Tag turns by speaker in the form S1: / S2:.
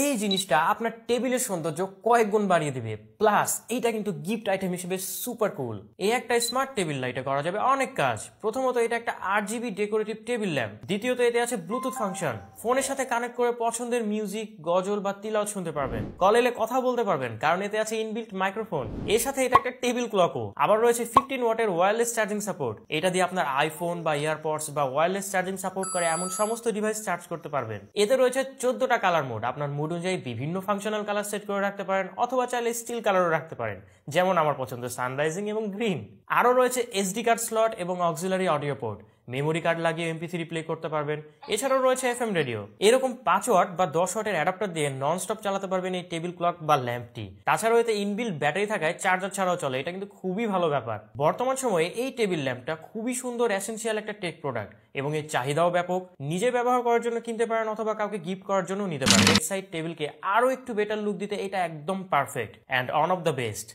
S1: এই জিনিসটা আপনার টেবিলের সৌন্দর্য কয়েক গুণ বাড়িয়ে দিবে। প্লাস এইটা কিন্তু গিফট আইটেম হিসেবে সুপার কুল। এই একটা স্মার্ট টেবিল লাইটে করা যাবে অনেক কাজ। প্রথমত এটা একটা 8GB ডেকোরেটিভ টেবিল ল্যাম্প। দ্বিতীয়ত এতে আছে ব্লুটুথ ফাংশন, ফোনের সাথে কানেক্ট করে পছন্দের মিউজিক, গজল বা তিলাওয়াত শুনতে পারবেন। কল এলে কথা বলতে পারবেন কারণ এতে আছে ইনবিল্ট মাইক্রোফোন। এর সাথে এটা একটা টেবিল ক্লকও। আবার রয়েছে 15 ওয়াটের ওয়্যারলেস চার্জিং সাপোর্ট। এটা দিয়ে আপনার আইফোন বা ইয়ারপডস বা ওয়্যারলেস চার্জিং সাপোর্ট করে এমন সমস্ত ডিভাইস চার্জ করতে পারবেন। এতে রয়েছে 14টা কালার মোড। আপনার মুড অনুযায়ী বিভিন্ন ফাংশনাল কালার সেট করে রাখতে পারেন, অথবা চাইলে স্টিল কালারও রাখতে পারেন, যেমন আমার পছন্দ সানরাইজিং এবং গ্রিন। আরও রয়েছে এসডি কার্ড স্লট এবং auxiliary audio port. Memory card লাগিয়ে MP3 প্লে করতে পারবেন। এছাড়াও রয়েছে FM রেডিও। এরকম 5 ওয়াট বা 10 ওয়াটের অ্যাডাপ্টার দিয়ে নন স্টপ চালাতে পারবেন এই টেবিল ক্লক বা ল্যাম্পটি। তাছাড়াও এতে ইনবিল্ট ব্যাটারি থাকায় চার্জার ছাড়াও চলে। এটা কিন্তু খুবই ভালো ব্যাপার। বর্তমান সময়ে এই টেবিল ল্যাম্পটা খুবই সুন্দর, এসেনশিয়াল একটা টেক প্রোডাক্ট এবং এর চাহিদাও ব্যাপক। নিজে ব্যবহার করার জন্য কিনতে পারেন অথবা কাউকে গিফট করার জন্য নিতে পারেন। বেড সাইড টেবিলকে আরো একটু বেটার লুক দিতে এটা একদম perfect and on of the best.